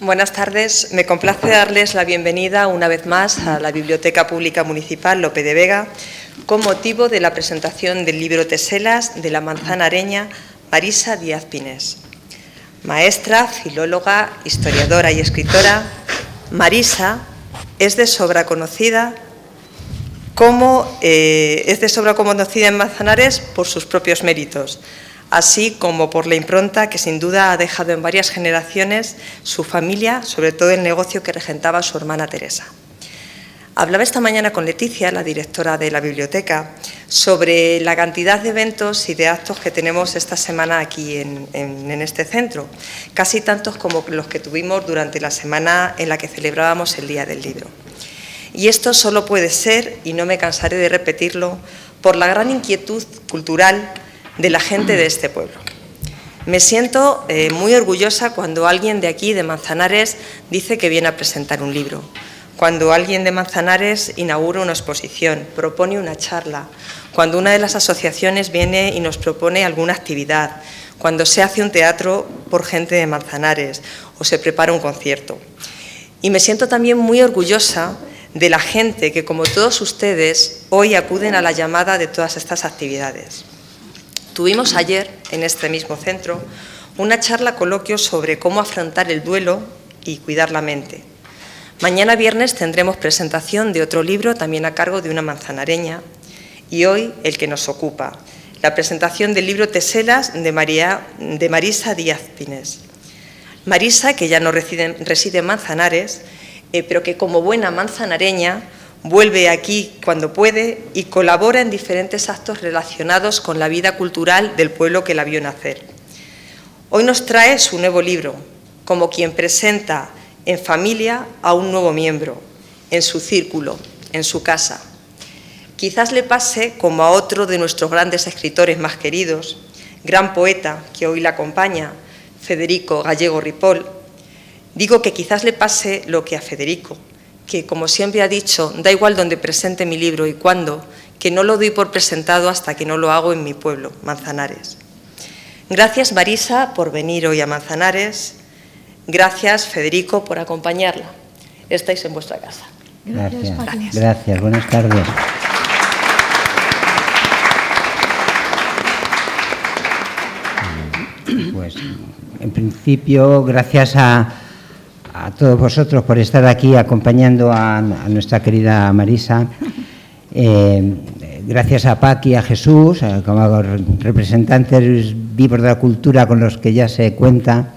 Buenas tardes. Me complace darles la bienvenida una vez más a la Biblioteca Pública Municipal Lope de Vega con motivo de la presentación del libro Teselas de la manzanareña Marisa Díaz Pinés. Maestra, filóloga, historiadora y escritora, Marisa es de sobra conocida en Manzanares por sus propios méritos, así como por la impronta que sin duda ha dejado en varias generaciones su familia, sobre todo el negocio que regentaba su hermana Teresa. Hablaba esta mañana con Leticia, la directora de la biblioteca, sobre la cantidad de eventos y de actos que tenemos esta semana aquí en este centro, casi tantos como los que tuvimos durante la semana en la que celebrábamos el Día del Libro. Y esto solo puede ser, y no me cansaré de repetirlo, por la gran inquietud cultural de la gente de este pueblo. Me siento muy orgullosa cuando alguien de aquí, de Manzanares, dice que viene a presentar un libro, cuando alguien de Manzanares inaugura una exposición, propone una charla, cuando una de las asociaciones viene y nos propone alguna actividad, cuando se hace un teatro por gente de Manzanares o se prepara un concierto. Y me siento también muy orgullosa de la gente que, como todos ustedes, hoy acuden a la llamada de todas estas actividades. Tuvimos ayer, en este mismo centro, una charla coloquio sobre cómo afrontar el duelo y cuidar la mente. Mañana viernes tendremos presentación de otro libro, también a cargo de una manzanareña, y hoy el que nos ocupa, la presentación del libro Teselas de Marisa Díaz Pinés. Marisa, que ya no reside en Manzanares, pero que como buena manzanareña vuelve aquí cuando puede y colabora en diferentes actos relacionados con la vida cultural del pueblo que la vio nacer. Hoy nos trae su nuevo libro, como quien presenta en familia a un nuevo miembro, en su círculo, en su casa. Quizás le pase como a otro de nuestros grandes escritores más queridos, gran poeta que hoy la acompaña, Federico Gallego Ripoll. Digo que quizás le pase lo que a Federico, que, como siempre ha dicho, da igual donde presente mi libro y cuándo, que no lo doy por presentado hasta que no lo hago en mi pueblo, Manzanares. Gracias, Marisa, por venir hoy a Manzanares. Gracias, Federico, por acompañarla. Estáis en vuestra casa. Gracias. Buenas tardes. Pues, en principio, gracias a todos vosotros por estar aquí acompañando a nuestra querida Marisa. Gracias a Paqui, a Jesús, como representantes vivos de la cultura con los que ya se cuenta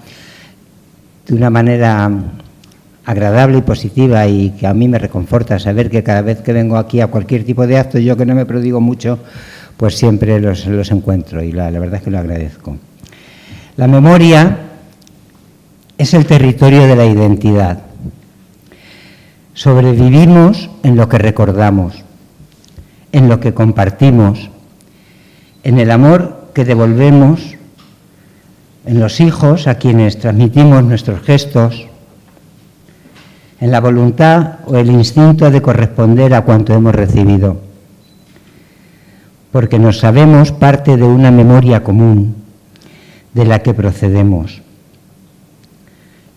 de una manera agradable y positiva, y que a mí me reconforta saber que cada vez que vengo aquí a cualquier tipo de acto, yo que no me prodigo mucho, pues siempre los encuentro, y la verdad es que lo agradezco. La memoria es el territorio de la identidad. Sobrevivimos en lo que recordamos, en lo que compartimos, en el amor que devolvemos, en los hijos a quienes transmitimos nuestros gestos, en la voluntad o el instinto de corresponder a cuanto hemos recibido, porque nos sabemos parte de una memoria común de la que procedemos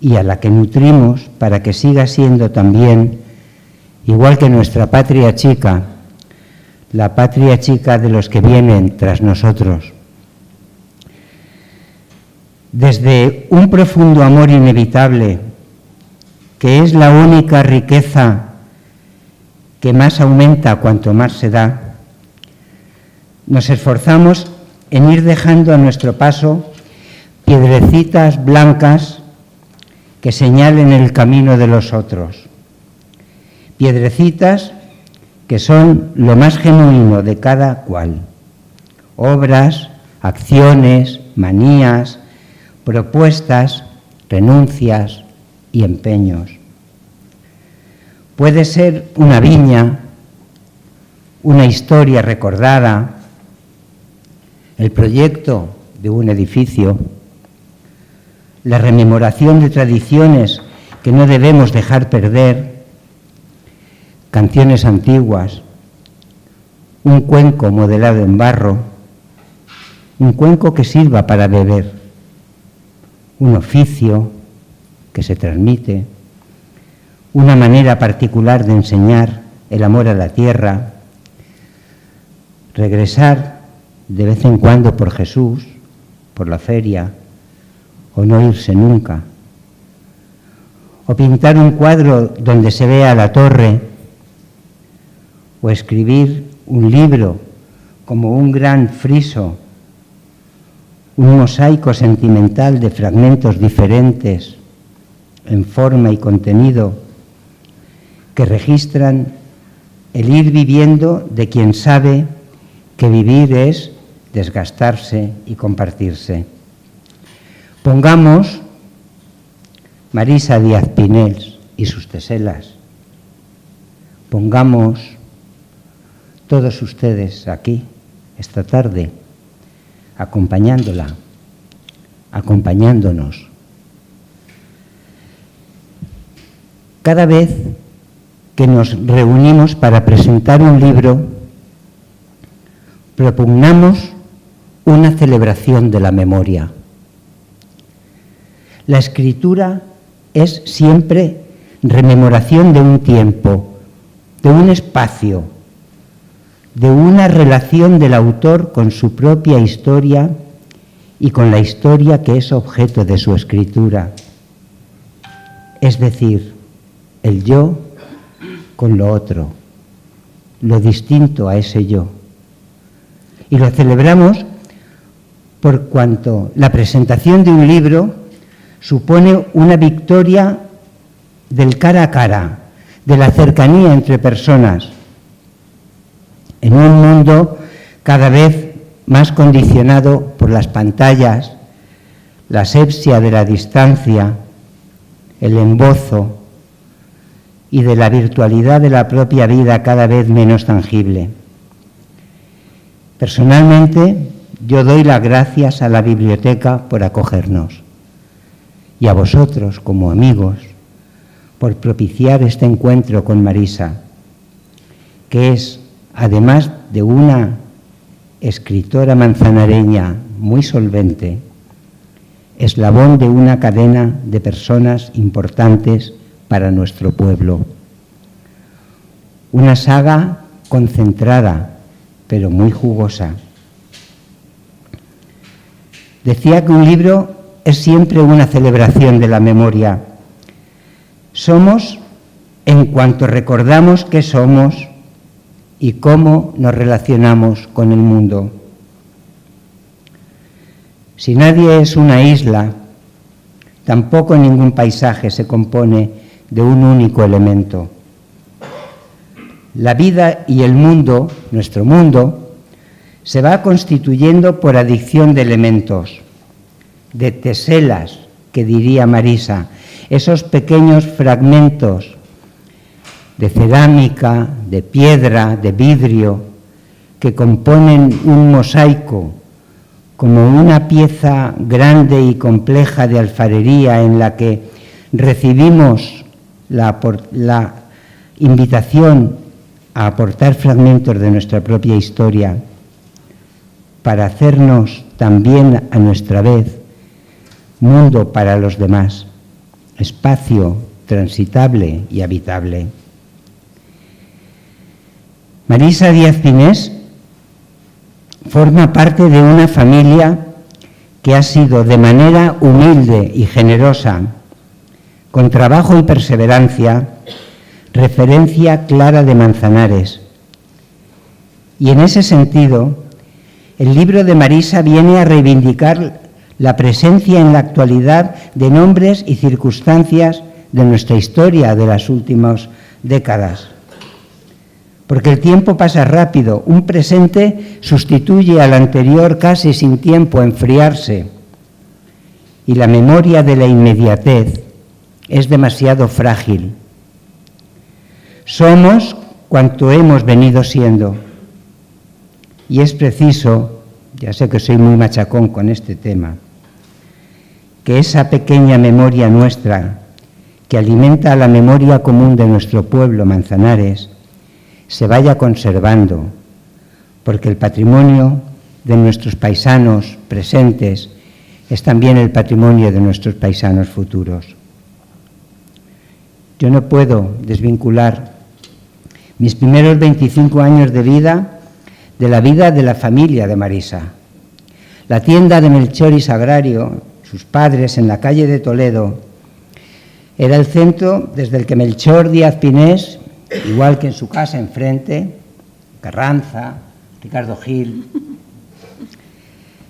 y a la que nutrimos para que siga siendo también, igual que nuestra patria chica, la patria chica de los que vienen tras nosotros. Desde un profundo amor inevitable, que es la única riqueza que más aumenta cuanto más se da, nos esforzamos en ir dejando a nuestro paso piedrecitas blancas que señalen el camino de los otros. Piedrecitas que son lo más genuino de cada cual. Obras, acciones, manías, propuestas, renuncias y empeños. Puede ser una viña, una historia recordada, el proyecto de un edificio, la rememoración de tradiciones que no debemos dejar perder, canciones antiguas, un cuenco modelado en barro, un cuenco que sirva para beber, un oficio que se transmite, una manera particular de enseñar el amor a la tierra, regresar de vez en cuando por Jesús, por la feria, o no irse nunca, o pintar un cuadro donde se vea la torre, o escribir un libro como un gran friso, un mosaico sentimental de fragmentos diferentes en forma y contenido que registran el ir viviendo de quien sabe que vivir es desgastarse y compartirse. Pongamos Marisa Díaz-Pinels y sus teselas. Pongamos todos ustedes aquí esta tarde, acompañándola, acompañándonos. Cada vez que nos reunimos para presentar un libro, propugnamos una celebración de la memoria. La escritura es siempre rememoración de un tiempo, de un espacio, de una relación del autor con su propia historia y con la historia que es objeto de su escritura. Es decir, el yo con lo otro, lo distinto a ese yo. Y lo celebramos por cuanto la presentación de un libro supone una victoria del cara a cara, de la cercanía entre personas, en un mundo cada vez más condicionado por las pantallas, la asepsia de la distancia, el embozo y de la virtualidad de la propia vida cada vez menos tangible. Personalmente, yo doy las gracias a la biblioteca por acogernos y a vosotros, como amigos, por propiciar este encuentro con Marisa, que es, además de una escritora manzanareña muy solvente, eslabón de una cadena de personas importantes para nuestro pueblo. Una saga concentrada, pero muy jugosa. Decía que un libro es siempre una celebración de la memoria. Somos en cuanto recordamos qué somos y cómo nos relacionamos con el mundo. Si nadie es una isla, tampoco ningún paisaje se compone de un único elemento. La vida y el mundo, nuestro mundo, se va constituyendo por adición de elementos, de teselas, que diría Marisa, esos pequeños fragmentos de cerámica, de piedra, de vidrio, que componen un mosaico, como una pieza grande y compleja de alfarería en la que recibimos la invitación a aportar fragmentos de nuestra propia historia para hacernos también a nuestra vez mundo para los demás, espacio transitable y habitable. Marisa Díaz-Pinels forma parte de una familia que ha sido de manera humilde y generosa, con trabajo y perseverancia, referencia clara de Manzanares. Y en ese sentido, el libro de Marisa viene a reivindicar la presencia en la actualidad de nombres y circunstancias de nuestra historia de las últimas décadas. Porque el tiempo pasa rápido, un presente sustituye al anterior casi sin tiempo a enfriarse, y la memoria de la inmediatez es demasiado frágil. Somos cuanto hemos venido siendo, y es preciso, ya sé que soy muy machacón con este tema, que esa pequeña memoria nuestra, que alimenta a la memoria común de nuestro pueblo, Manzanares, se vaya conservando, porque el patrimonio de nuestros paisanos presentes es también el patrimonio de nuestros paisanos futuros. yo no puedo desvincular mis primeros 25 años de vida de la familia de Marisa. La tienda de Melchor y Sagrario, sus padres, en la calle de Toledo, era el centro desde el que Melchor Díaz Pinés, igual que en su casa enfrente, Carranza, Ricardo Gil,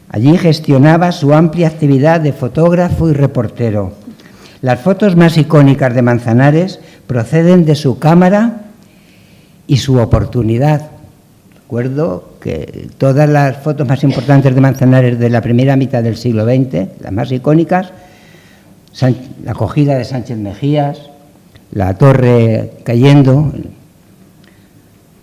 allí gestionaba su amplia actividad de fotógrafo y reportero. Las fotos más icónicas de Manzanares proceden de su cámara y su oportunidad. Recuerdo que todas las fotos más importantes de Manzanares de la primera mitad del siglo XX, las más icónicas, la acogida de Sánchez Mejías, la torre cayendo,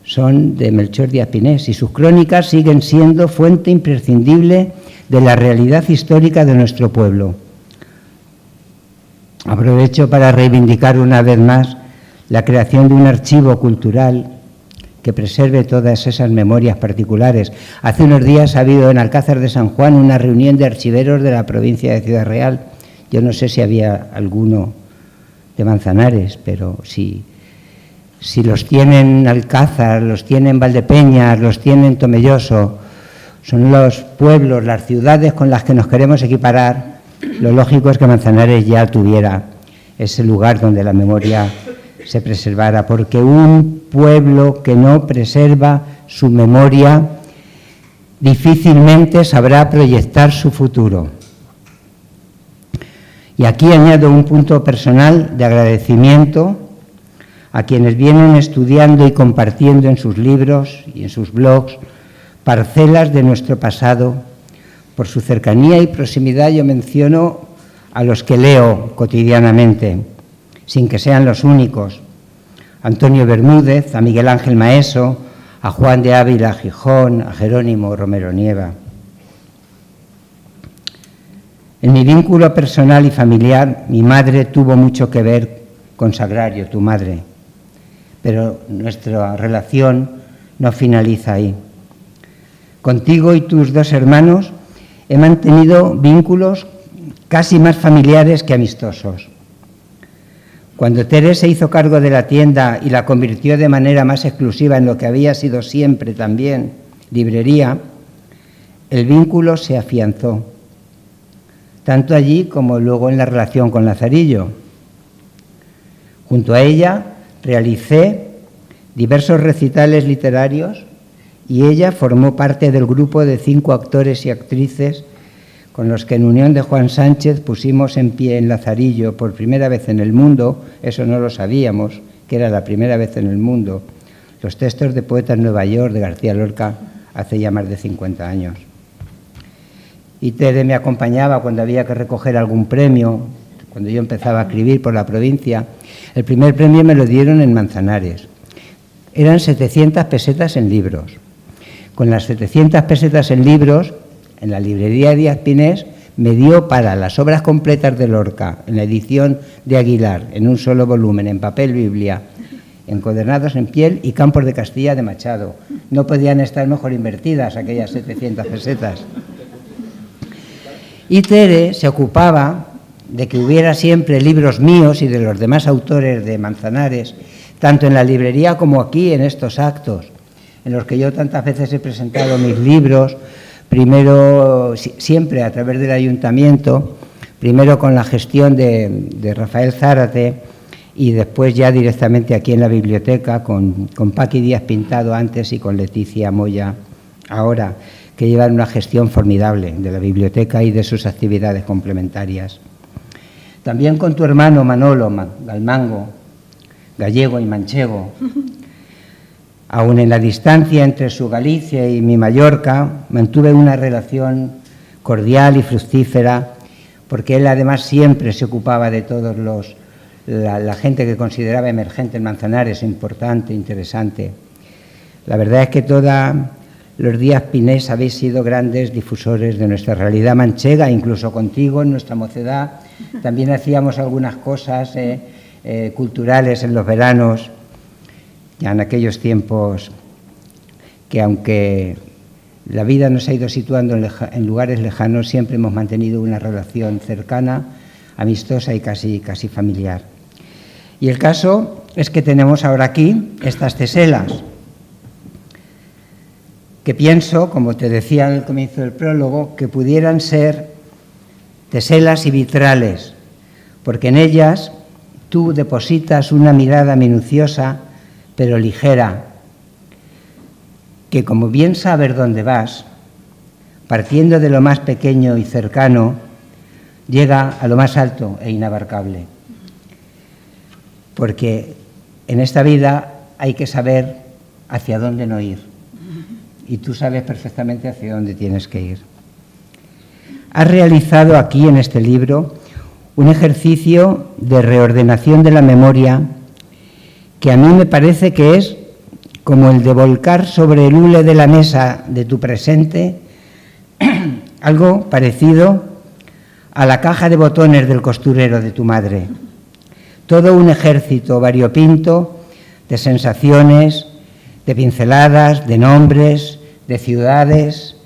son de Melchor Díaz Pinés, y sus crónicas siguen siendo fuente imprescindible de la realidad histórica de nuestro pueblo. Aprovecho para reivindicar una vez más la creación de un archivo cultural que preserve todas esas memorias particulares. Hace unos días ha habido en Alcázar de San Juan una reunión de archiveros de la provincia de Ciudad Real. Yo no sé si había alguno de Manzanares, pero si los tienen en Alcázar, los tienen en Valdepeñas, los tienen en Tomelloso, son los pueblos, las ciudades con las que nos queremos equiparar, lo lógico es que Manzanares ya tuviera ese lugar donde la memoria se preservara, porque un pueblo que no preserva su memoria difícilmente sabrá proyectar su futuro. Y aquí añado un punto personal de agradecimiento a quienes vienen estudiando y compartiendo en sus libros y en sus blogs parcelas de nuestro pasado. Por su cercanía y proximidad yo menciono a los que leo cotidianamente, sin que sean los únicos: Antonio Bermúdez, a Miguel Ángel Maeso, a Juan de Ávila Gijón, a Jerónimo Romero Nieva. En mi vínculo personal y familiar, mi madre tuvo mucho que ver con Sagrario, tu madre, pero nuestra relación no finaliza ahí. Contigo y tus dos hermanos he mantenido vínculos casi más familiares que amistosos. Cuando Tere se hizo cargo de la tienda y la convirtió de manera más exclusiva en lo que había sido siempre también librería, el vínculo se afianzó, tanto allí como luego en la relación con Lazarillo. Junto a ella realicé diversos recitales literarios y ella formó parte del grupo de 5 actores y actrices con los que en unión de Juan Sánchez pusimos en pie en Lazarillo por primera vez en el mundo, eso no lo sabíamos, que era la primera vez en el mundo, los textos de Poetas Nueva York de García Lorca hace ya más de 50 años. Y Tere me acompañaba cuando había que recoger algún premio, cuando yo empezaba a escribir por la provincia. El primer premio me lo dieron en Manzanares. Eran 700 pesetas en libros. Con las 700 pesetas en libros, en la librería Díaz Pinés, me dio para las obras completas de Lorca, en la edición de Aguilar, en un solo volumen, en papel Biblia, encuadernados en piel, y Campos de Castilla de Machado. No podían estar mejor invertidas aquellas 700 pesetas. Y Tere se ocupaba de que hubiera siempre libros míos y de los demás autores de Manzanares, tanto en la librería como aquí en estos actos, en los que yo tantas veces he presentado mis libros, primero siempre a través del ayuntamiento, primero con la gestión de Rafael Zárate y después ya directamente aquí en la biblioteca con Paqui Díaz Pintado antes y con Leticia Moya ahora, que llevan una gestión formidable de la biblioteca y de sus actividades complementarias. También con tu hermano Manolo Galmango, gallego y manchego. Aún en la distancia entre su Galicia y mi Mallorca, mantuve una relación cordial y fructífera, porque él además siempre se ocupaba de todos la gente que consideraba emergente en Manzanares, importante, interesante. La verdad es que los Díaz Pinés habéis sido grandes difusores de nuestra realidad manchega, incluso contigo en nuestra mocedad. También hacíamos algunas cosas culturales en los veranos, ya en aquellos tiempos que, aunque la vida nos ha ido situando en lugares lejanos, siempre hemos mantenido una relación cercana, amistosa y casi familiar. Y el caso es que tenemos ahora aquí estas teselas, que pienso, como te decía al comienzo del prólogo, que pudieran ser teselas y vitrales, porque en ellas tú depositas una mirada minuciosa, pero ligera, que como bien sabes dónde vas, partiendo de lo más pequeño y cercano, llega a lo más alto e inabarcable. Porque en esta vida hay que saber hacia dónde no ir. Y tú sabes perfectamente hacia dónde tienes que ir. Has realizado aquí en este libro un ejercicio de reordenación de la memoria que a mí me parece que es como el de volcar sobre el hule de la mesa de tu presente algo parecido a la caja de botones del costurero de tu madre. Todo un ejército variopinto de sensaciones, de pinceladas, de nombres, de ciudades,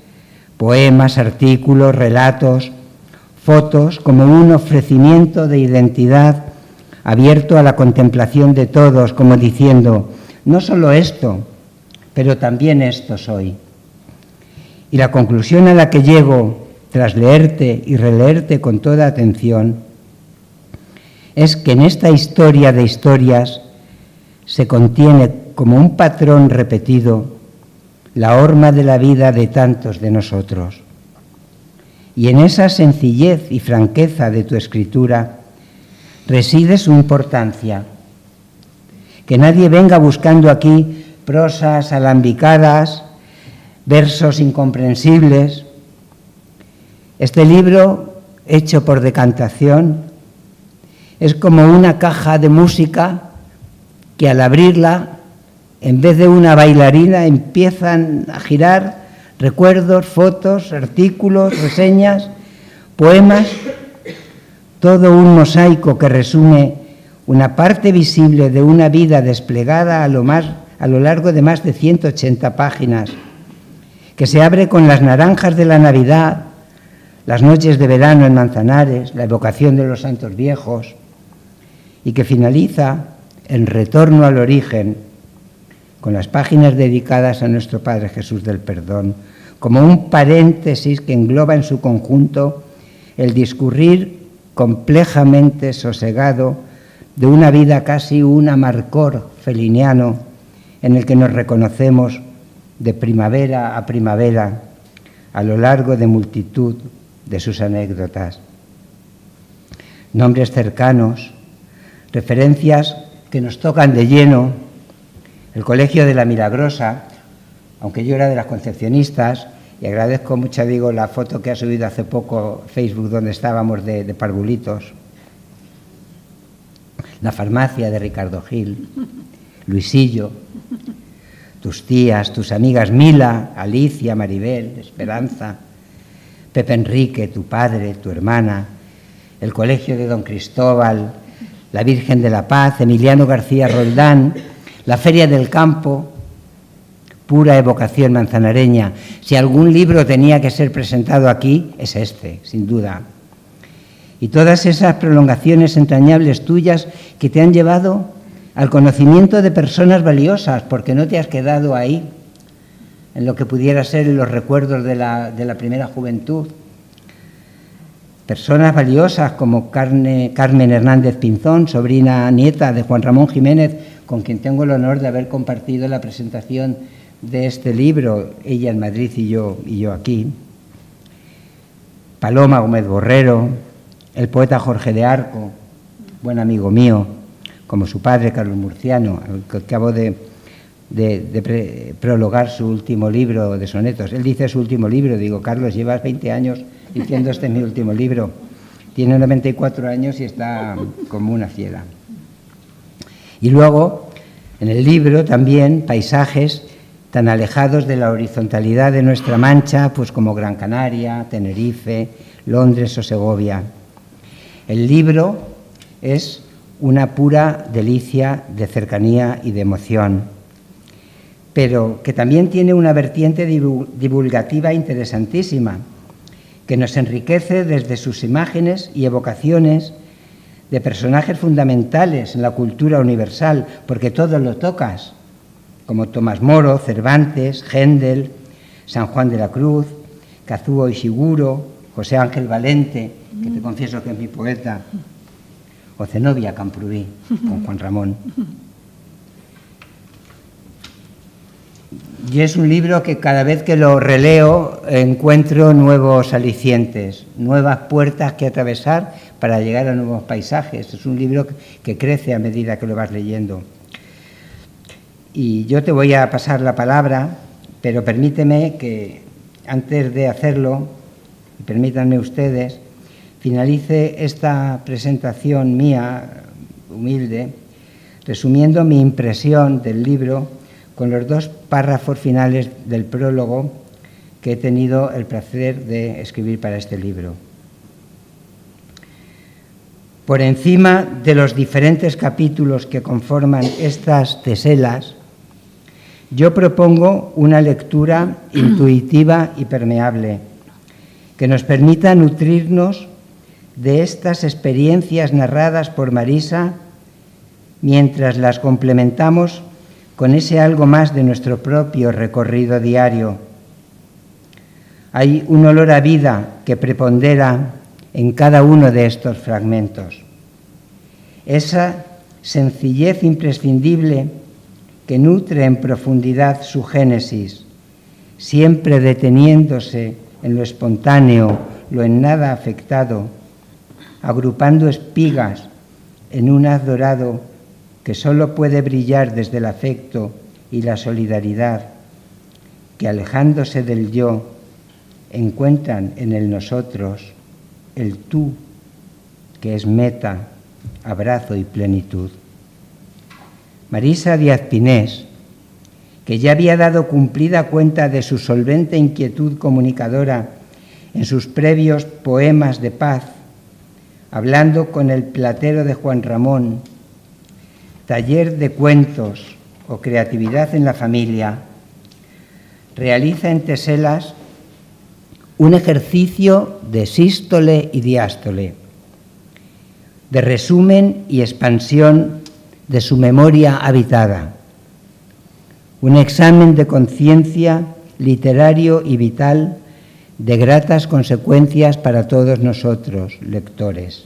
poemas, artículos, relatos, fotos, como un ofrecimiento de identidad abierto a la contemplación de todos, como diciendo, no solo esto, pero también esto soy. Y la conclusión a la que llego, tras leerte y releerte con toda atención, es que en esta historia de historias se contiene como un patrón repetido la horma de la vida de tantos de nosotros. Y en esa sencillez y franqueza de tu escritura reside su importancia. Que nadie venga buscando aquí prosas alambicadas, versos incomprensibles. Este libro, hecho por decantación, es como una caja de música que al abrirla, en vez de una bailarina, empiezan a girar recuerdos, fotos, artículos, reseñas, poemas, todo un mosaico que resume una parte visible de una vida desplegada a lo largo de más de 180 páginas, que se abre con las naranjas de la Navidad, las noches de verano en Manzanares, la evocación de los santos viejos, y que finaliza en Retorno al origen, con las páginas dedicadas a nuestro Padre Jesús del Perdón, como un paréntesis que engloba en su conjunto el discurrir complejamente sosegado de una vida casi un amarcor feliniano en el que nos reconocemos de primavera a primavera a lo largo de multitud de sus anécdotas. Nombres cercanos, referencias que nos tocan de lleno. El Colegio de la Milagrosa, aunque yo era de las concepcionistas, y agradezco mucho, digo, la foto que ha subido hace poco Facebook donde estábamos de parvulitos. La farmacia de Ricardo Gil, Luisillo, tus tías, tus amigas Mila, Alicia, Maribel, Esperanza, Pepe Enrique, tu padre, tu hermana, el Colegio de Don Cristóbal, la Virgen de la Paz, Emiliano García Roldán, la Feria del Campo, pura evocación manzanareña. Si algún libro tenía que ser presentado aquí, es este, sin duda. Y todas esas prolongaciones entrañables tuyas que te han llevado al conocimiento de personas valiosas, porque no te has quedado ahí, en lo que pudiera ser los recuerdos de la primera juventud. Personas valiosas como Carmen Hernández Pinzón, sobrina nieta de Juan Ramón Jiménez, con quien tengo el honor de haber compartido la presentación de este libro, ella en Madrid y yo aquí. Paloma Gómez Borrero, el poeta Jorge de Arco, buen amigo mío, como su padre Carlos Murciano, al que acabo de prologar su último libro de sonetos. Él dice su último libro, digo, Carlos, llevas 20 años diciendo este es mi último libro. Tiene 94 años y está como una fiera. Y luego, en el libro también, paisajes tan alejados de la horizontalidad de nuestra Mancha, pues como Gran Canaria, Tenerife, Londres o Segovia. El libro es una pura delicia de cercanía y de emoción, pero que también tiene una vertiente divulgativa interesantísima, que nos enriquece desde sus imágenes y evocaciones de personajes fundamentales en la cultura universal, porque todo lo tocas, como Tomás Moro, Cervantes, Händel, San Juan de la Cruz, Kazuo Ishiguro, José Ángel Valente, que te confieso que es mi poeta, o Zenobia Camprubí, con Juan Ramón. Y es un libro que cada vez que lo releo encuentro nuevos alicientes, nuevas puertas que atravesar para llegar a nuevos paisajes. Es un libro que crece a medida que lo vas leyendo. Y yo te voy a pasar la palabra, pero permíteme que antes de hacerlo, y permítanme ustedes, finalice esta presentación mía, humilde, resumiendo mi impresión del libro con los 2 párrafos finales del prólogo que he tenido el placer de escribir para este libro. Por encima de los diferentes capítulos que conforman estas teselas, yo propongo una lectura intuitiva y permeable que nos permita nutrirnos de estas experiencias narradas por Marisa mientras las complementamos con ese algo más de nuestro propio recorrido diario. Hay un olor a vida que prepondera en cada uno de estos fragmentos. Esa sencillez imprescindible que nutre en profundidad su génesis, siempre deteniéndose en lo espontáneo, lo en nada afectado, agrupando espigas en un haz dorado que solo puede brillar desde el afecto y la solidaridad, que alejándose del yo, encuentran en el nosotros el tú, que es meta, abrazo y plenitud. Marisa Díaz Pinés, que ya había dado cumplida cuenta de su solvente inquietud comunicadora en sus previos poemas de paz, hablando con el platero de Juan Ramón, taller de cuentos o creatividad en la familia, realiza en teselas un ejercicio de sístole y diástole, de resumen y expansión de su memoria habitada, un examen de conciencia literario y vital de gratas consecuencias para todos nosotros, lectores.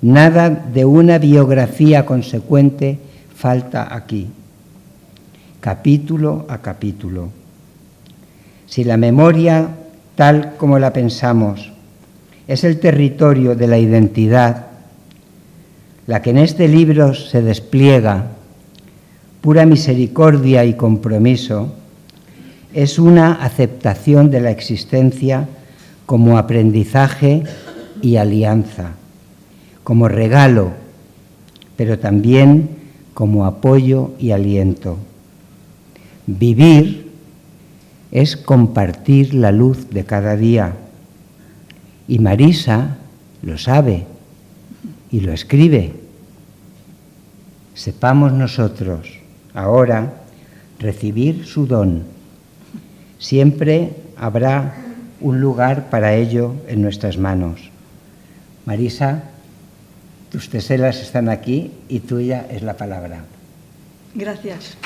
Nada de una biografía consecuente falta aquí, capítulo a capítulo. Si la memoria, tal como la pensamos, es el territorio de la identidad, la que en este libro se despliega, pura misericordia y compromiso, es una aceptación de la existencia como aprendizaje y alianza, como regalo, pero también como apoyo y aliento. Vivir es compartir la luz de cada día, y Marisa lo sabe y lo escribe. Sepamos nosotros ahora recibir su don. Siempre habrá un lugar para ello en nuestras manos. Marisa, tus teselas están aquí y tuya es la palabra. Gracias.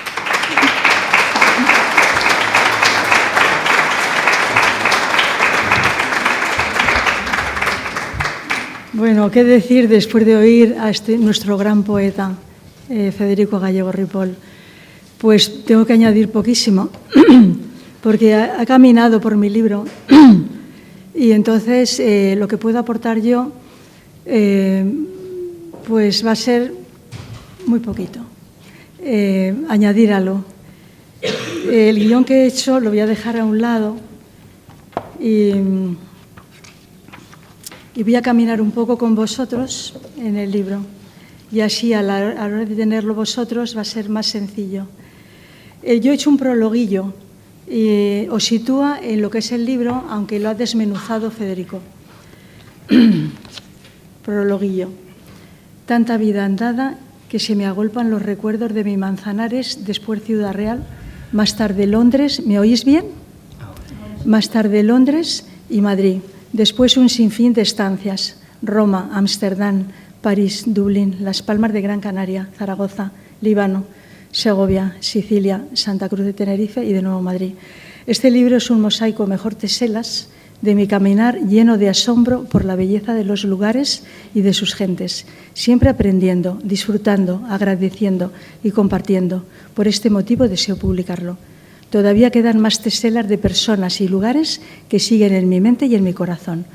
Bueno, ¿qué decir después de oír a nuestro gran poeta, Federico Gallego Ripoll? Pues tengo que añadir poquísimo, porque ha caminado por mi libro y entonces lo que puedo aportar yo pues va a ser muy poquito, añadir algo. El guión que he hecho lo voy a dejar a un lado y voy a caminar un poco con vosotros en el libro y así a la hora de tenerlo vosotros va a ser más sencillo. Yo he hecho un prologuillo y os sitúa en lo que es el libro, aunque lo ha desmenuzado Federico. Prologuillo. Tanta vida andada que se me agolpan los recuerdos de mi Manzanares, después Ciudad Real, más tarde Londres, ¿me oís bien? Más tarde Londres y Madrid, después un sinfín de estancias, Roma, Ámsterdam, París, Dublín, Las Palmas de Gran Canaria, Zaragoza, Líbano, Segovia, Sicilia, Santa Cruz de Tenerife y de nuevo Madrid. Este libro es un mosaico mejor teselas de mi caminar lleno de asombro por la belleza de los lugares y de sus gentes, siempre aprendiendo, disfrutando, agradeciendo y compartiendo. Por este motivo deseo publicarlo. Todavía quedan más teselas de personas y lugares que siguen en mi mente y en mi corazón.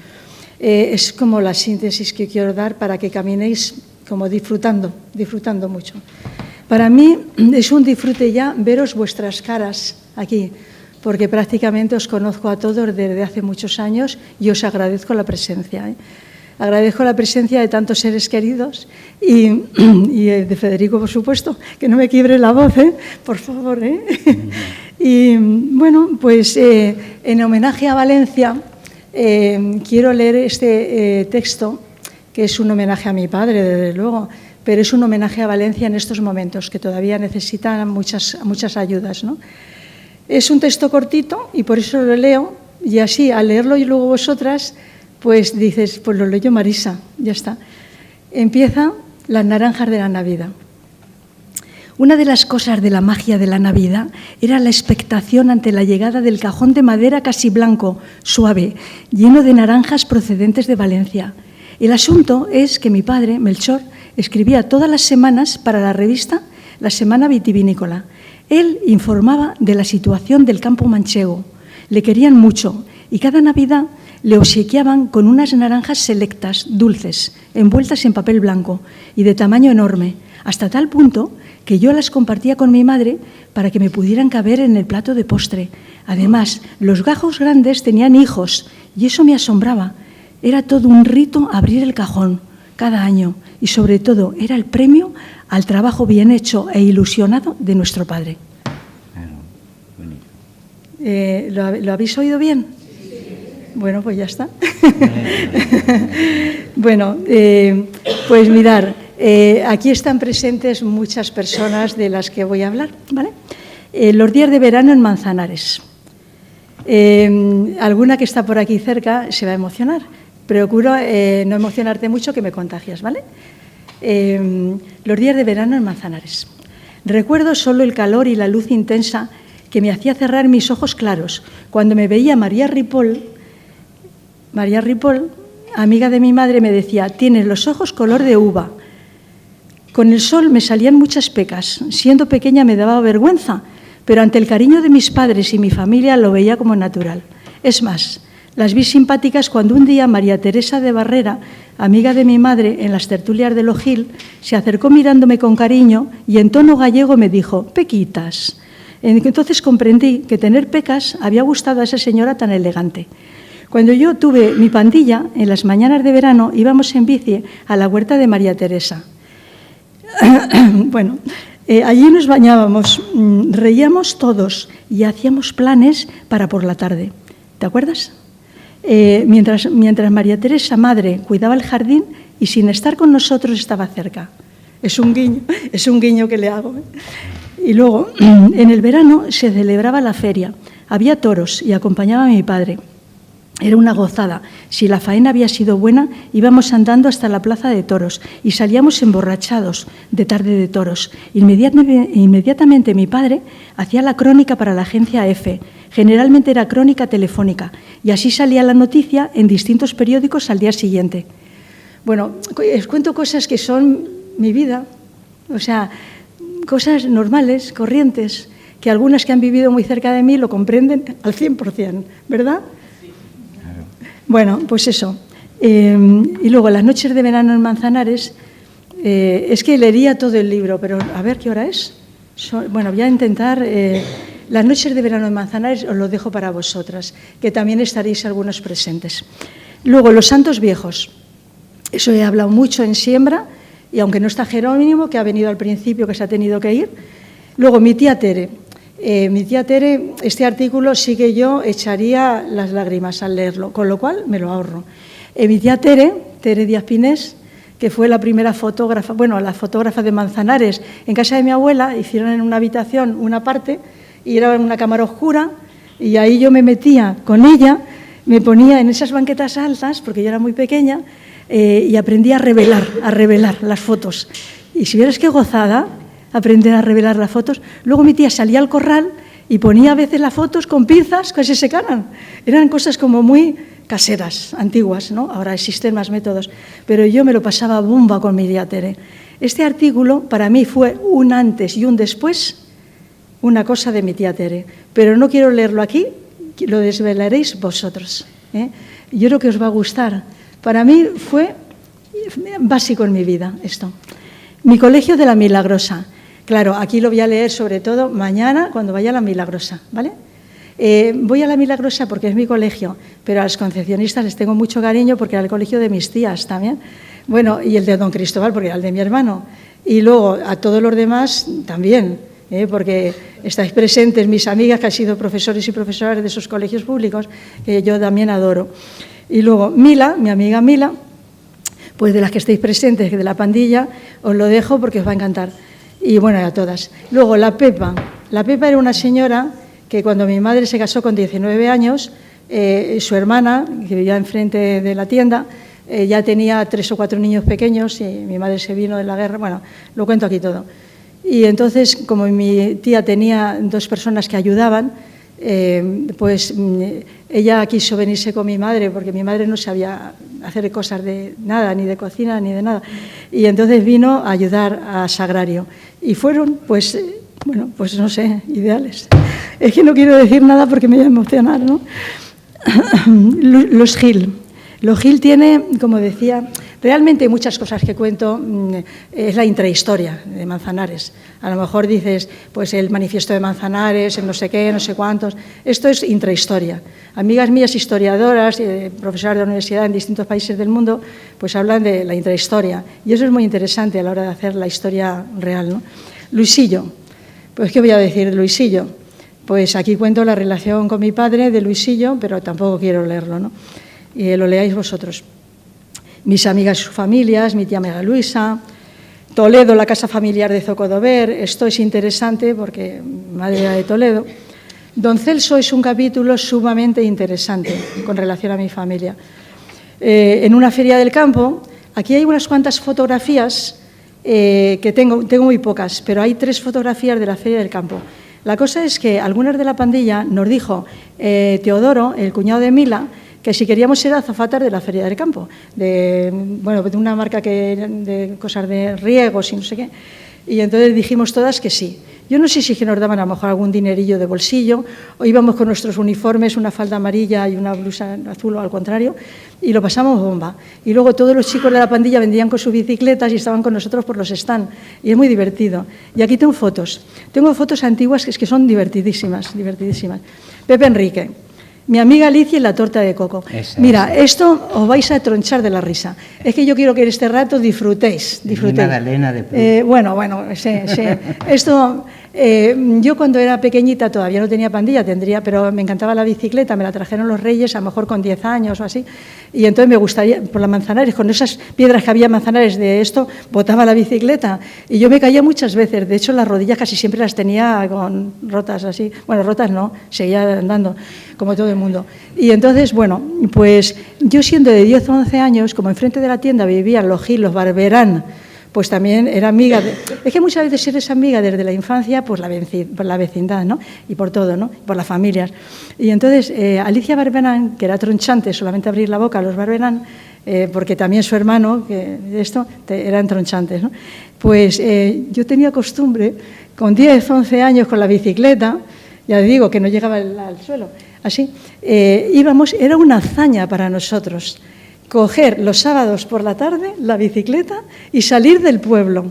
Es como la síntesis que quiero dar para que caminéis como disfrutando mucho. Para mí es un disfrute ya veros vuestras caras aquí, porque prácticamente os conozco a todos desde hace muchos años y os agradezco la presencia. Agradezco la presencia de tantos seres queridos y de Federico, por supuesto, que no me quiebre la voz, por favor. Y bueno, pues en homenaje a Valencia quiero leer este texto, que es un homenaje a mi padre, desde luego, pero es un homenaje a Valencia en estos momentos, que todavía necesitan muchas ayudas, ¿no? Es un texto cortito y por eso lo leo, y así, al leerlo y luego vosotras, pues dices, pues lo leo Marisa, ya está. Empieza Las naranjas de la Navidad. Una de las cosas de la magia de la Navidad era la expectación ante la llegada del cajón de madera casi blanco, suave, lleno de naranjas procedentes de Valencia. El asunto es que mi padre, Melchor, escribía todas las semanas para la revista La Semana Vitivinícola. Él informaba de la situación del campo manchego. Le querían mucho y cada Navidad le obsequiaban con unas naranjas selectas, dulces, envueltas en papel blanco y de tamaño enorme, hasta tal punto que yo las compartía con mi madre para que me pudieran caber en el plato de postre. Además, los gajos grandes tenían hijos y eso me asombraba. Era todo un rito abrir el cajón cada año y sobre todo era el premio al trabajo bien hecho e ilusionado de nuestro padre. ¿Lo habéis oído bien? Bueno, pues ya está. Bueno, pues mirad, aquí están presentes muchas personas de las que voy a hablar, ¿vale? Los días de verano en Manzanares. Alguna que está por aquí cerca se va a emocionar. Procuro no emocionarte mucho, que me contagias, ¿vale? Los días de verano en Manzanares. Recuerdo solo el calor y la luz intensa que me hacía cerrar mis ojos claros cuando me veía María Ripoll, amiga de mi madre, me decía: tienes los ojos color de uva. Con el sol me salían muchas pecas. Siendo pequeña me daba vergüenza, pero ante el cariño de mis padres y mi familia lo veía como natural. Es más, las vi simpáticas cuando un día María Teresa de Barrera, amiga de mi madre en las tertulias de Logil, se acercó mirándome con cariño y en tono gallego me dijo: pequitas. Entonces comprendí que tener pecas había gustado a esa señora tan elegante. Cuando yo tuve mi pandilla, en las mañanas de verano íbamos en bici a la huerta de María Teresa. Bueno, allí nos bañábamos, reíamos todos y hacíamos planes para por la tarde. ¿Te acuerdas? Mientras María Teresa, madre, cuidaba el jardín y sin estar con nosotros estaba cerca. Es un guiño que le hago. Y luego, en el verano se celebraba la feria. Había toros y acompañaba a mi padre. Era una gozada. Si la faena había sido buena, íbamos andando hasta la plaza de toros y salíamos emborrachados de tarde de toros. Inmediatamente mi padre hacía la crónica para la agencia EFE. Generalmente era crónica telefónica y así salía la noticia en distintos periódicos al día siguiente. Bueno, os cuento cosas que son mi vida, o sea, cosas normales, corrientes, que algunas que han vivido muy cerca de mí lo comprenden al 100%, ¿verdad? Bueno, pues eso. Y luego, las noches de verano en Manzanares, es que leería todo el libro, pero a ver qué hora es. Bueno, voy a intentar. Las noches de verano en Manzanares os lo dejo para vosotras, que también estaréis algunos presentes. Luego, los santos viejos. Eso he hablado mucho en Siembra, y aunque no está Jerónimo, que ha venido al principio, que se ha tenido que ir. Luego, mi tía Tere. Este artículo sí que yo echaría las lágrimas al leerlo, con lo cual me lo ahorro. Mi tía Tere Díaz Pinés, que fue la primera fotógrafa, bueno, la fotógrafa de Manzanares, en casa de mi abuela, hicieron en una habitación una parte y era una cámara oscura y ahí yo me metía con ella, me ponía en esas banquetas altas, porque yo era muy pequeña, y aprendí a revelar las fotos. Y si vieras qué gozada aprender a revelar las fotos. Luego mi tía salía al corral y ponía a veces las fotos con pinzas que se secaran. Eran cosas como muy caseras, antiguas, ¿no? Ahora existen más métodos, pero yo me lo pasaba bomba con mi tía Tere. Este artículo para mí fue un antes y un después, una cosa de mi tía Tere, pero no quiero leerlo aquí, lo desvelaréis vosotros, ¿eh? Yo creo que os va a gustar. Para mí fue básico en mi vida esto. Mi colegio de la Milagrosa. Claro, aquí lo voy a leer sobre todo mañana cuando vaya a la Milagrosa, ¿vale? Voy a la Milagrosa porque es mi colegio, pero a los concepcionistas les tengo mucho cariño porque era el colegio de mis tías también. Bueno, y el de Don Cristóbal porque era el de mi hermano. Y luego a todos los demás también, porque estáis presentes mis amigas que han sido profesores y profesoras de esos colegios públicos, que yo también adoro. Y luego Mila, mi amiga Mila, pues de las que estéis presentes, de la pandilla, os lo dejo porque os va a encantar. Y bueno, a todas. Luego la Pepa. La Pepa era una señora que cuando mi madre se casó con 19 años, su hermana, que vivía enfrente de la tienda, ya tenía 3 o 4 niños pequeños y mi madre se vino de la guerra. Bueno, lo cuento aquí todo. Y entonces, como mi tía tenía 2 personas que ayudaban, pues ella quiso venirse con mi madre porque mi madre no sabía hacer cosas de nada, ni de cocina, ni de nada. Y entonces vino a ayudar a Sagrario. Y fueron, pues, bueno, pues no sé, ideales. Es que no quiero decir nada porque me voy a emocionar, ¿no? Los Gil. Los Gil tiene, como decía, realmente muchas cosas que cuento es la intrahistoria de Manzanares. A lo mejor dices, pues el manifiesto de Manzanares, el no sé qué, no sé cuántos. Esto es intrahistoria. Amigas mías historiadoras, profesoras de la universidad en distintos países del mundo, pues hablan de la intrahistoria. Y eso es muy interesante a la hora de hacer la historia real, ¿no? Luisillo. Pues, ¿qué voy a decir de Luisillo? Pues aquí cuento la relación con mi padre de Luisillo, pero tampoco quiero leerlo, ¿no? Y lo leáis vosotros. Mis amigas y sus familias, mi tía María Luisa, Toledo, la casa familiar de Zocodover. Esto es interesante porque madre era de Toledo. Don Celso es un capítulo sumamente interesante con relación a mi familia. En una feria del campo, aquí hay unas cuantas fotografías que tengo muy pocas, pero hay 3 fotografías de la feria del campo. La cosa es que algunas de la pandilla nos dijo Teodoro, el cuñado de Mila, que si queríamos ser azafatas de la feria del campo, de una marca de cosas de riegos y no sé qué. Y entonces dijimos todas que sí. Yo no sé si nos daban a lo mejor algún dinerillo de bolsillo, o íbamos con nuestros uniformes, una falda amarilla y una blusa azul o al contrario, y lo pasamos bomba. Y luego todos los chicos de la pandilla vendían con sus bicicletas y estaban con nosotros por los stands. Y es muy divertido. Y aquí tengo fotos. Tengo fotos antiguas que son divertidísimas, divertidísimas. Pepe Enrique. Mi amiga Alicia y la torta de coco. Mira, esto os vais a tronchar de la risa. Es que yo quiero que en este rato disfrutéis. Magdalena de bueno, sí. Esto, yo cuando era pequeñita todavía no tenía pandilla, pero me encantaba la bicicleta, me la trajeron los Reyes, a lo mejor con 10 años o así, y entonces me gustaría, por la Manzanares, con esas piedras que había en Manzanares de esto, botaba la bicicleta, y yo me caía muchas veces, de hecho las rodillas casi siempre las tenía con rotas así, bueno, rotas no, seguía andando, como todo el mundo. Y entonces, bueno, pues yo siendo de 10 o 11 años, como enfrente de la tienda vivían los Gil, los Barberán, pues también era amiga. Es que muchas veces eres amiga desde la infancia por la vecindad, ¿no? Y por todo, ¿no? Por las familias. Y entonces, Alicia Barberán, que era tronchante, solamente abrir la boca a los Barberán, porque también su hermano, que eran tronchantes, ¿no? Pues yo tenía costumbre, con 10, 11 años, con la bicicleta, ya digo que no llegaba al suelo, así, íbamos, era una hazaña para nosotros, coger los sábados por la tarde la bicicleta y salir del pueblo.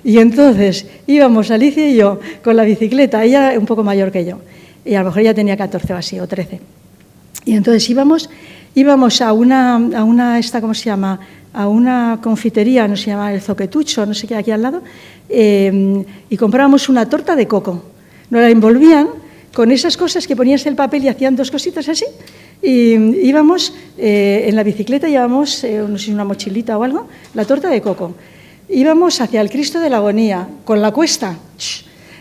Y entonces íbamos Alicia y yo con la bicicleta, ella un poco mayor que yo, y a lo mejor ella tenía 14 o así, o 13. Y entonces íbamos a una ¿cómo se llama? A una confitería, no se llama El Zoquetucho, no sé qué, aquí al lado, y comprábamos una torta de coco. Nos la envolvían con esas cosas que ponías el papel y hacían 2 cositas así, y íbamos en la bicicleta, llevábamos, no sé si una mochilita o algo, la torta de coco. Íbamos hacia el Cristo de la Agonía, con la cuesta,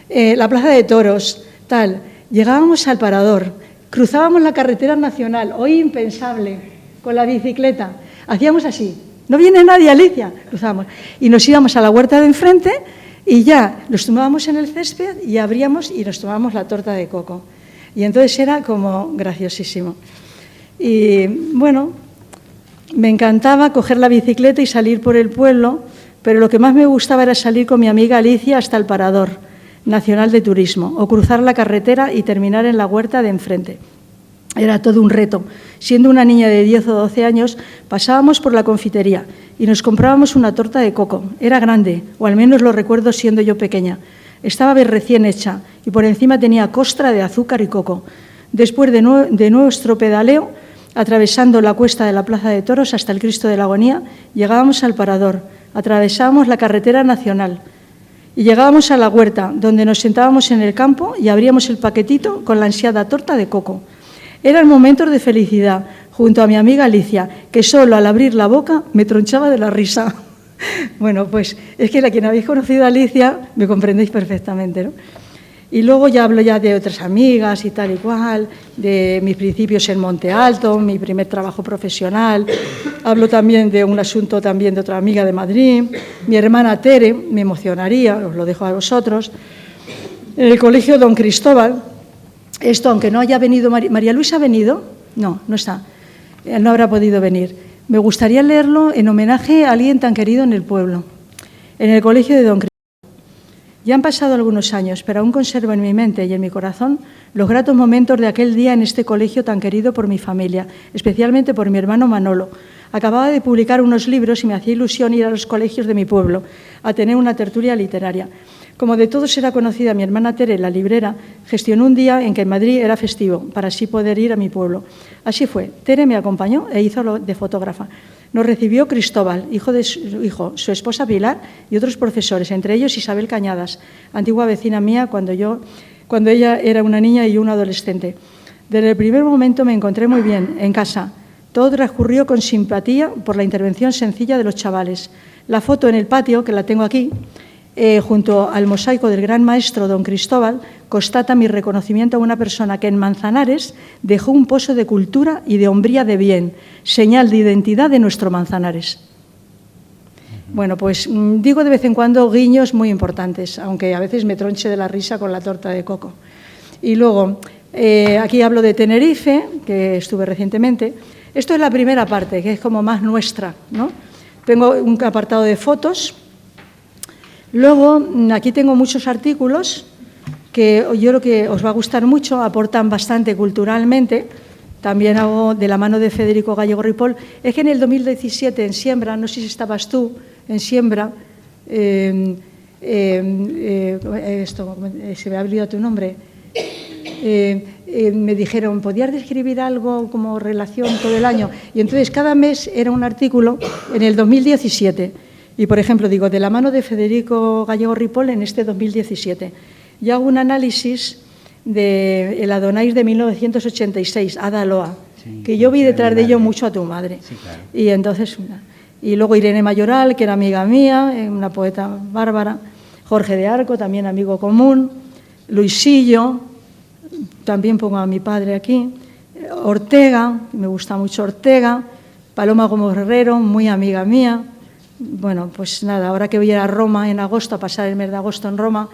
la Plaza de Toros, tal. Llegábamos al Parador, cruzábamos la carretera nacional, hoy impensable, con la bicicleta. Hacíamos así, no viene nadie, Alicia. Cruzamos. Y nos íbamos a la huerta de enfrente y ya nos tomábamos en el césped y abríamos y nos tomábamos la torta de coco. Y entonces era como graciosísimo. Y bueno, me encantaba coger la bicicleta y salir por el pueblo, pero lo que más me gustaba era salir con mi amiga Alicia hasta el Parador Nacional de Turismo o cruzar la carretera y terminar en la huerta de enfrente. Era todo un reto. Siendo una niña de 10 o 12 años, pasábamos por la confitería y nos comprábamos una torta de coco. Era grande, o al menos lo recuerdo siendo yo pequeña. Estaba recién hecha y por encima tenía costra de azúcar y coco. Después de nuestro pedaleo, atravesando la cuesta de la Plaza de Toros hasta el Cristo de la Agonía, llegábamos al Parador, atravesábamos la carretera nacional y llegábamos a la huerta, donde nos sentábamos en el campo y abríamos el paquetito con la ansiada torta de coco. Eran momentos de felicidad, junto a mi amiga Alicia, que solo al abrir la boca me tronchaba de la risa. Bueno, pues es que quien habéis conocido a Alicia me comprendéis perfectamente, ¿no? Y luego ya hablo ya de otras amigas y tal y cual, de mis principios en Monte Alto, mi primer trabajo profesional. Hablo también de un asunto también de otra amiga de Madrid, mi hermana Tere, me emocionaría, os lo dejo a vosotros. En el colegio Don Cristóbal, esto aunque no haya venido, ¿María Luisa ha venido? No, no está, no habrá podido venir. Me gustaría leerlo en homenaje a alguien tan querido en el pueblo, en el colegio de Don Cristóbal. Ya han pasado algunos años, pero aún conservo en mi mente y en mi corazón los gratos momentos de aquel día en este colegio tan querido por mi familia, especialmente por mi hermano Manolo. Acababa de publicar unos libros y me hacía ilusión ir a los colegios de mi pueblo, a tener una tertulia literaria. Como de todos era conocida mi hermana Tere, la librera, gestionó un día en que en Madrid era festivo, para así poder ir a mi pueblo. Así fue, Tere me acompañó e hizo lo de fotógrafa. Nos recibió Cristóbal, hijo de su esposa Pilar y otros profesores, entre ellos Isabel Cañadas, antigua vecina mía cuando ella era una niña y yo un adolescente. Desde el primer momento me encontré muy bien, en casa. Todo transcurrió con simpatía por la intervención sencilla de los chavales. La foto en el patio, que la tengo aquí, junto al mosaico del gran maestro don Cristóbal, constata mi reconocimiento a una persona que en Manzanares dejó un pozo de cultura y de hombría de bien, señal de identidad de nuestro Manzanares. Bueno, pues digo de vez en cuando guiños muy importantes, aunque a veces me tronche de la risa con la torta de coco. Y luego, aquí hablo de Tenerife, que estuve recientemente. Esto es la primera parte, que es como más nuestra, ¿no? Tengo un apartado de fotos. Luego, aquí tengo muchos artículos que yo creo que os va a gustar mucho, aportan bastante culturalmente. También hago de la mano de Federico Gallego Ripoll. Es que en el 2017, en Siembra, no sé si estabas tú, en Siembra, se me ha olvidado tu nombre, me dijeron, ¿podías describir algo como relación todo el año? Y entonces cada mes era un artículo en el 2017. Y, por ejemplo, digo, de la mano de Federico Gallego Ripoll en este 2017. Y hago un análisis de El Adonais de 1986, Ada Loa, sí, que yo vi detrás de ello mucho a tu madre. Sí, claro. Y entonces, y luego Irene Mayoral, que era amiga mía, una poeta bárbara, Jorge de Arco, también amigo común, Luisillo, también pongo a mi padre aquí, Ortega, me gusta mucho Ortega, Paloma Gómez Herrero, muy amiga mía. Bueno, pues nada, ahora que voy a ir a Roma en agosto, a pasar el mes de agosto en Roma,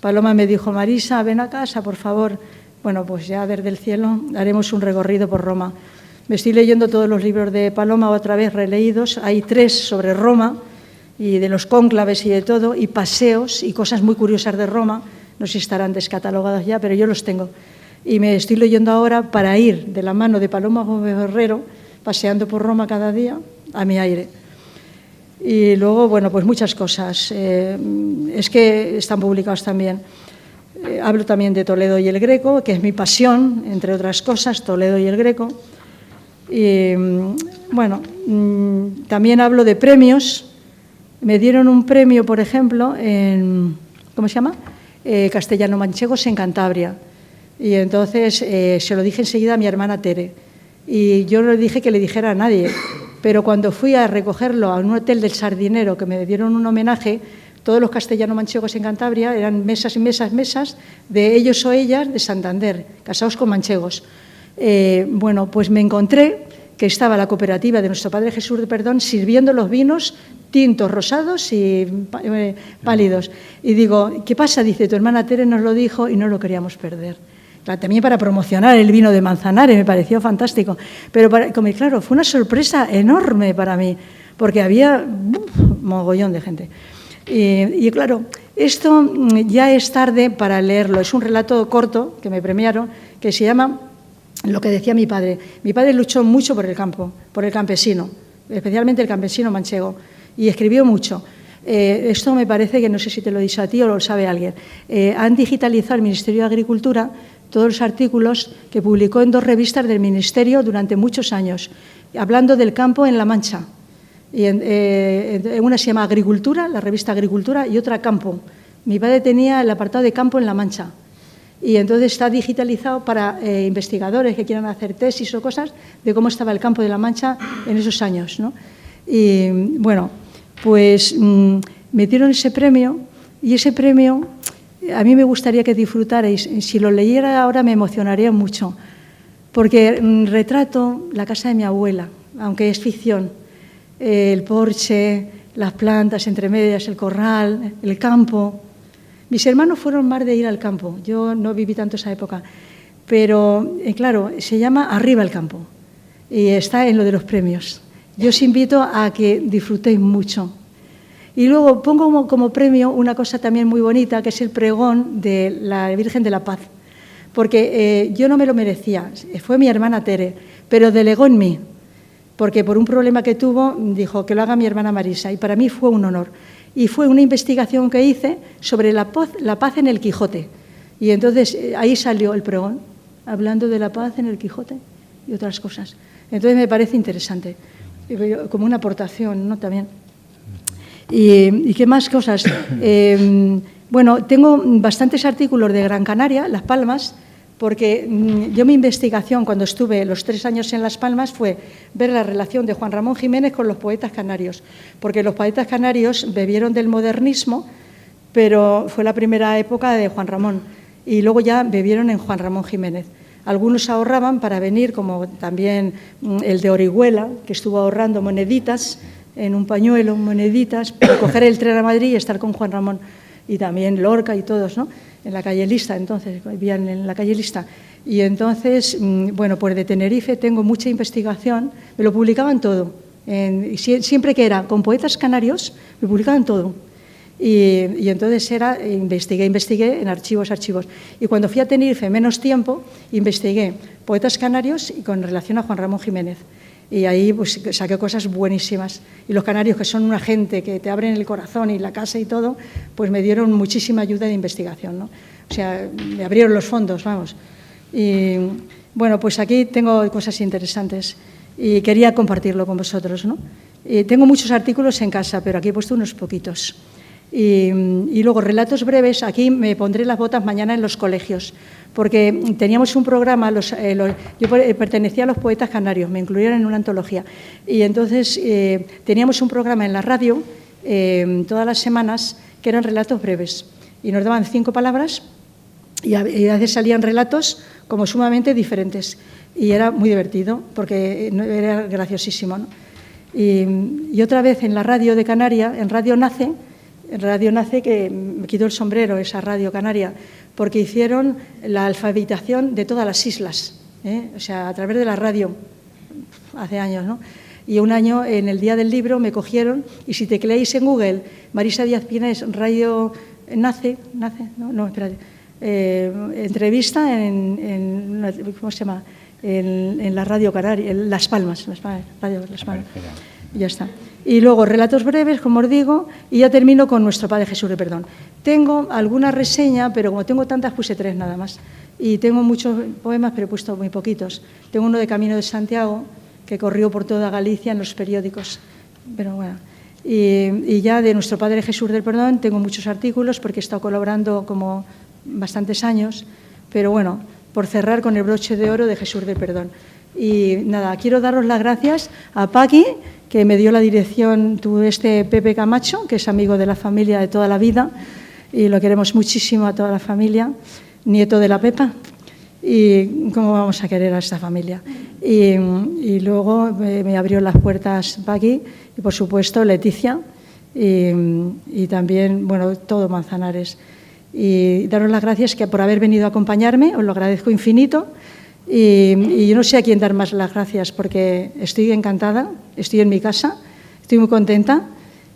Paloma me dijo, Marisa, ven a casa, por favor. Bueno, pues ya desde el cielo haremos un recorrido por Roma. Me estoy leyendo todos los libros de Paloma otra vez releídos. Hay 3 sobre Roma y de los cónclaves y de todo, y paseos y cosas muy curiosas de Roma. No sé si estarán descatalogados ya, pero yo los tengo. Y me estoy leyendo ahora para ir de la mano de Paloma Gómez Herrero, paseando por Roma cada día, a mi aire. Y luego, bueno, pues muchas cosas. Es que están publicados también. Hablo también de Toledo y el Greco, que es mi pasión, entre otras cosas, Toledo y el Greco. Y, bueno, también hablo de premios. Me dieron un premio, por ejemplo, en, ¿cómo se llama? Castellano-Manchegos en Cantabria. Y entonces se lo dije enseguida a mi hermana Tere. Y yo no le dije que le dijera a nadie. Pero cuando fui a recogerlo a un hotel del Sardinero, que me dieron un homenaje, todos los castellano-manchegos en Cantabria eran mesas y mesas de ellos o ellas de Santander, casados con manchegos. Bueno, pues me encontré que estaba la cooperativa de Nuestro Padre Jesús del Perdón sirviendo los vinos tintos, rosados y pálidos. Y digo, ¿qué pasa? Dice, tu hermana Tere nos lo dijo y no lo queríamos perder. También para promocionar el vino de Manzanares, me pareció fantástico. Pero, claro, fue una sorpresa enorme para mí, porque había mogollón de gente. Y claro, esto ya es tarde para leerlo. Es un relato corto que me premiaron, que se llama Lo que decía mi padre. Mi padre luchó mucho por el campo, por el campesino, especialmente el campesino manchego, y escribió mucho. Esto me parece que no sé si te lo he dicho a ti o lo sabe alguien. Han digitalizado el Ministerio de Agricultura todos los artículos que publicó en 2 revistas del Ministerio durante muchos años, hablando del campo en La Mancha. Y una se llama Agricultura, la revista Agricultura, y otra Campo. Mi padre tenía el apartado de Campo en La Mancha. Y entonces está digitalizado para investigadores que quieran hacer tesis o cosas de cómo estaba el campo de La Mancha en esos años, ¿no? Y bueno, pues me dieron ese premio, y ese premio a mí me gustaría que disfrutarais. Si lo leyera ahora me emocionaría mucho, porque retrato la casa de mi abuela, aunque es ficción, el porche, las plantas entre medias, el corral, el campo. Mis hermanos fueron más de ir al campo, yo no viví tanto esa época, pero claro, se llama Arriba el campo y está en lo de los premios. Yo os invito a que disfrutéis mucho. Y luego pongo como premio una cosa también muy bonita, que es el pregón de la Virgen de la Paz, porque yo no me lo merecía, fue mi hermana Tere, pero delegó en mí, porque por un problema que tuvo dijo que lo haga mi hermana Marisa, y para mí fue un honor. Y fue una investigación que hice sobre la paz en el Quijote. Y entonces ahí salió el pregón, hablando de la paz en el Quijote y otras cosas. Entonces me parece interesante, como una aportación, ¿no? También. ¿Y qué más cosas? Bueno, tengo bastantes artículos de Gran Canaria, Las Palmas, porque yo mi investigación cuando estuve los 3 años en Las Palmas fue ver la relación de Juan Ramón Jiménez con los poetas canarios, porque los poetas canarios bebieron del modernismo, pero fue la primera época de Juan Ramón, y luego ya bebieron en Juan Ramón Jiménez. Algunos ahorraban para venir, como también el de Orihuela, que estuvo ahorrando moneditas en un pañuelo, moneditas, para coger el tren a Madrid y estar con Juan Ramón, y también Lorca y todos, ¿no? En la calle Lista, entonces, vivían en la calle Lista. Y entonces, bueno, pues de Tenerife tengo mucha investigación, me lo publicaban todo. Siempre que era con poetas canarios, me publicaban todo. Y entonces investigué en archivos. Y cuando fui a Tenerife, menos tiempo, investigué poetas canarios y con relación a Juan Ramón Jiménez. Y ahí pues saqué cosas buenísimas. Y los canarios, que son una gente que te abren el corazón y la casa y todo, pues me dieron muchísima ayuda de investigación, ¿no? O sea, me abrieron los fondos, vamos. Y bueno, pues aquí tengo cosas interesantes y quería compartirlo con vosotros, ¿no? Y tengo muchos artículos en casa, pero aquí he puesto unos poquitos. Y luego relatos breves, aquí me pondré las botas mañana en los colegios, porque teníamos un programa, yo pertenecía a los poetas canarios, me incluyeron en una antología, y entonces teníamos un programa en la radio todas las semanas que eran relatos breves, y nos daban 5 palabras, y a veces salían relatos como sumamente diferentes, y era muy divertido, porque era graciosísimo, ¿no? Y otra vez en la radio de Canarias, en Radio Nace, que me quitó el sombrero esa Radio Canaria, porque hicieron la alfabetización de todas las islas, o sea, a través de la radio, hace años, ¿no? Y un año, en el Día del Libro, me cogieron, y si tecleáis en Google, Marisa Díaz Pinés, Radio Nace, no, espérate, entrevista ¿cómo se llama? En la Radio Canaria, en Las Palmas, Radio Las Palmas. Y ya está. Y luego relatos breves, como os digo, y ya termino con Nuestro Padre Jesús de Perdón. Tengo alguna reseña, pero como tengo tantas, puse 3 nada más. Y tengo muchos poemas, pero he puesto muy poquitos. Tengo uno de Camino de Santiago, que corrió por toda Galicia en los periódicos. Pero bueno. Y ya de Nuestro Padre Jesús del Perdón tengo muchos artículos, porque he estado colaborando como bastantes años. Pero bueno, por cerrar con el broche de oro de Jesús del Perdón. Y nada, quiero daros las gracias a Paqui, que me dio la dirección, Pepe Camacho, que es amigo de la familia de toda la vida, y lo queremos muchísimo a toda la familia, nieto de la Pepa. y cómo vamos a querer a esta familia. Y luego me abrió las puertas Paqui y, por supuesto, Leticia y también, bueno, todo Manzanares. Y daros las gracias por haber venido a acompañarme, os lo agradezco infinito. Y yo no sé a quién dar más las gracias porque estoy encantada, estoy en mi casa, estoy muy contenta.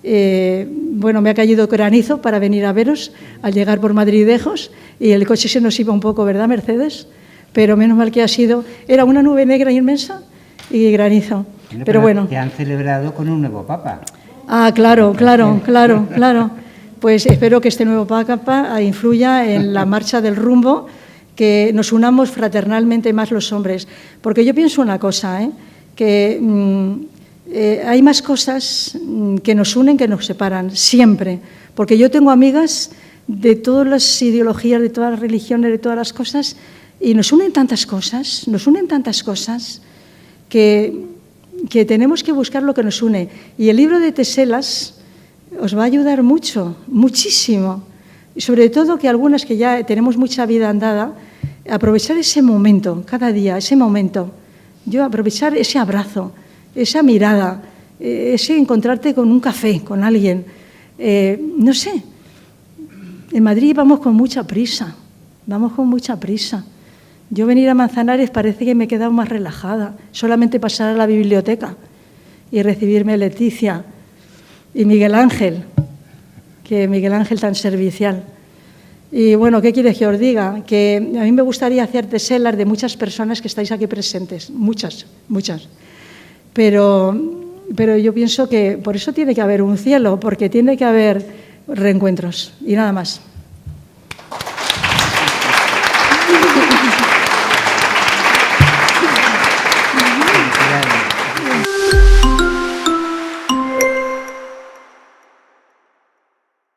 Bueno, me ha caído granizo para venir a veros al llegar por Madridejos y el coche se nos iba un poco, ¿verdad, Mercedes? Pero menos mal que ha sido, era una nube negra inmensa y granizo. Pero bueno. Te han celebrado con un nuevo papa. Ah, claro. Pues espero que este nuevo papa influya en la marcha del rumbo, que nos unamos fraternalmente más los hombres. Porque yo pienso una cosa, que hay más cosas que nos unen que nos separan, siempre. Porque yo tengo amigas de todas las ideologías, de todas las religiones, de todas las cosas, y nos unen tantas cosas que tenemos que buscar lo que nos une. Y el libro de Teselas os va a ayudar mucho, muchísimo. Y sobre todo que algunas que ya tenemos mucha vida andada, aprovechar ese momento, cada día, ese momento. Yo aprovechar ese abrazo, esa mirada, ese encontrarte con un café, con alguien. No sé, en Madrid vamos con mucha prisa. Yo venir a Manzanares parece que me he quedado más relajada, solamente pasar a la biblioteca y recibirme Leticia y Miguel Ángel, que Miguel Ángel tan servicial. Y bueno, ¿qué quieres que os diga? Que a mí me gustaría hacer teselas de muchas personas que estáis aquí presentes, muchas. Pero yo pienso que por eso tiene que haber un cielo, porque tiene que haber reencuentros y nada más.